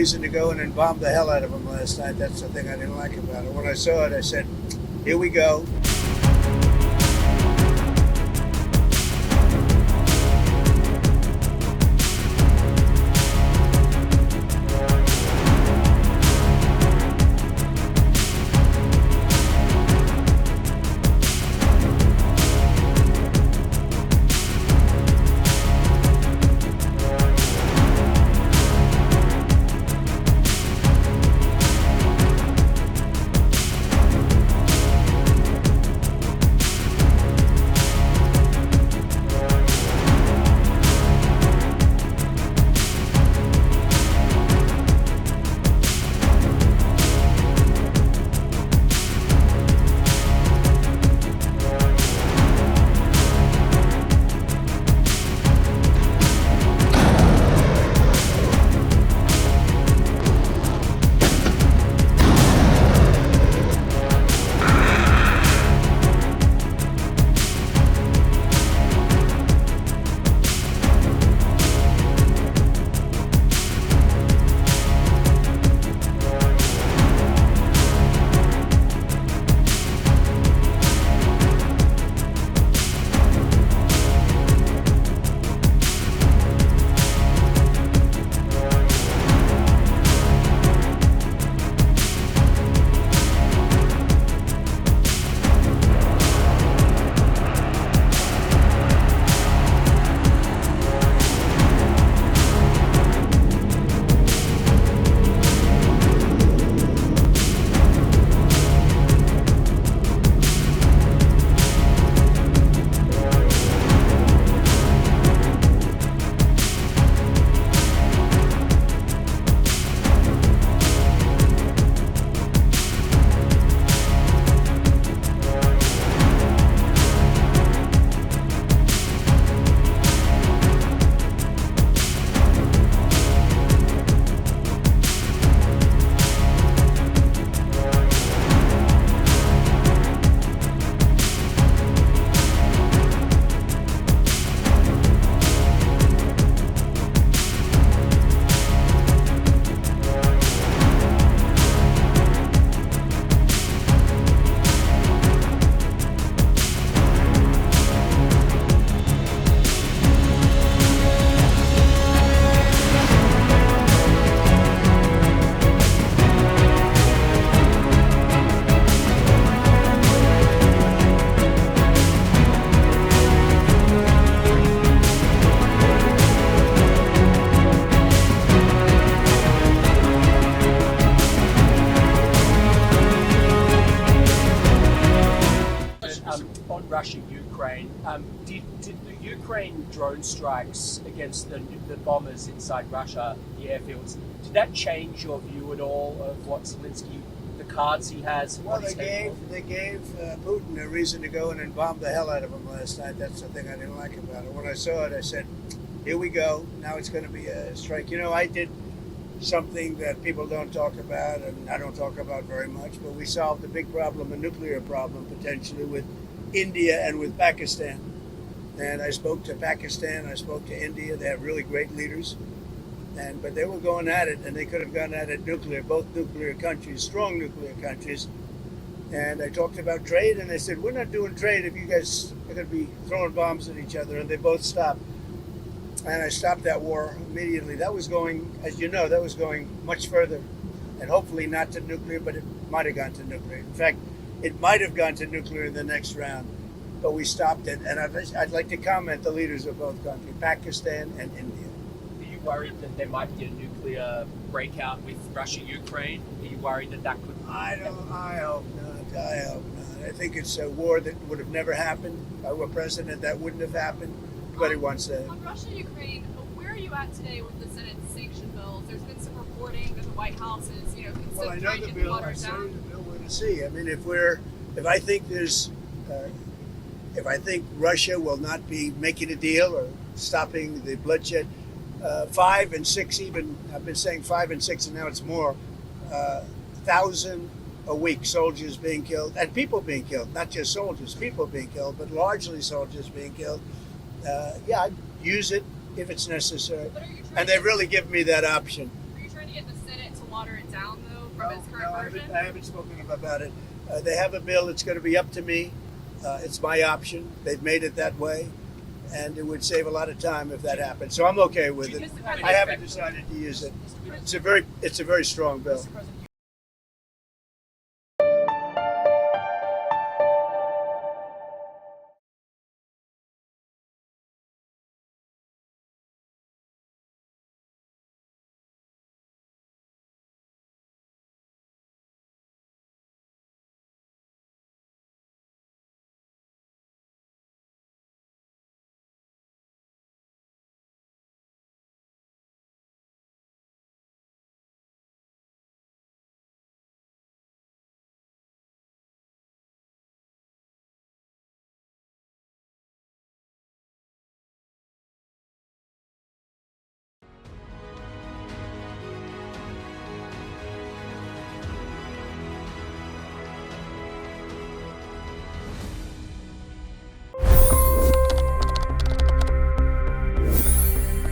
reason to go in and bomb the hell out of them last night. That's the thing I didn't like about it. When I saw it, I said, here we go. Russia-Ukraine, did the Ukraine drone strikes against the bombers inside Russia, the airfields, did that change your view at all of what Zelensky, the cards he has? Well, they gave Putin a reason to go in and bomb the hell out of them last night. That's the thing I didn't like about it. When I saw it, I said, here we go. Now it's going to be a strike. You know, I did something that people don't talk about, and I don't talk about very much, but we solved a big problem, a nuclear problem, potentially, with India and with Pakistan. And I spoke to Pakistan, I spoke to India. They have really great leaders. But they were going at it, and they could have gone at it nuclear, both nuclear countries, strong nuclear countries. And I talked about trade, and they said, we're not doing trade if you guys are going to be throwing bombs at each other. And they both stopped. And I stopped that war immediately. That was going, as you know, that was going much further. And hopefully not to nuclear, but it might have gone to nuclear. In fact, it might have gone to nuclear in the next round. But we stopped it. And I'd like to comment the leaders of both countries, Pakistan and India. Are you worried that there might be a nuclear breakout with Russia-Ukraine? Are you worried that that could... I hope not. I think it's a war that would have never happened. If I were president, that wouldn't have happened. Everybody wants that. On Russia-Ukraine, where are you at today with the Senate sanction bills? There's been some reporting that the White House is, well, I know trying the to get bill. watered I say down. the bill we're to see. I mean, if I think Russia will not be making a deal or stopping the bloodshed, 5 and 6 even. I've been saying 5 and 6, and now it's more. 1,000 a week, soldiers being killed, and people being killed. Not just soldiers, people being killed, but largely soldiers being killed. Yeah, I'd use it if it's necessary. But are you trying And they've really given me that option. Are you trying to get the Senate down though from its current version? I haven't spoken about it. They have a bill. It's going to be up to me. It's my option. They've made it that way, and it would save a lot of time if that happened. So I'm okay with it. I haven't decided to use it. It's a very strong bill.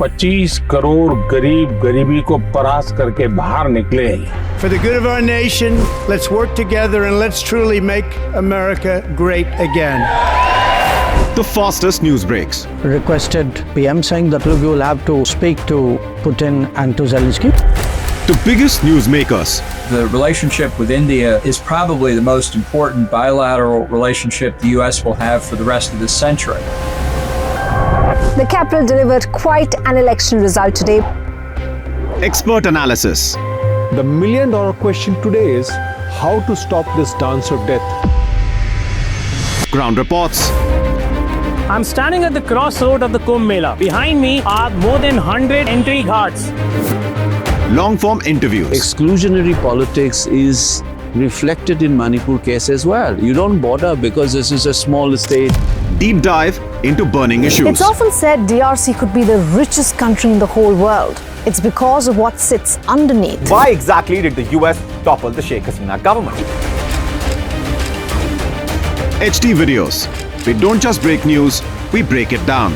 $25 crore गरीब गरीबी को परास्त करके बाहर निकले। For the good of our nation, let's work together and let's truly make America great again. The fastest news breaks. Requested PM saying that look, you will have to speak to Putin and to Zelensky. The biggest newsmakers. The relationship with India is probably the most important bilateral relationship the US will have for the rest of this century. The capital delivered quite an election result today. Expert analysis. The million-dollar question today is how to stop this dance of death. Ground reports. I'm standing at the crossroad of the Kumbh Mela. Behind me are more than 100 entry guards. Long-form interviews. Exclusionary politics is reflected in Manipur case as well. You don't bother because this is a small state. Deep dive into burning issues. It's often said DRC could be the richest country in the whole world. It's because of what sits underneath. Why exactly did the US topple the Sheikh Hasina government? HD videos. We don't just break news, we break it down.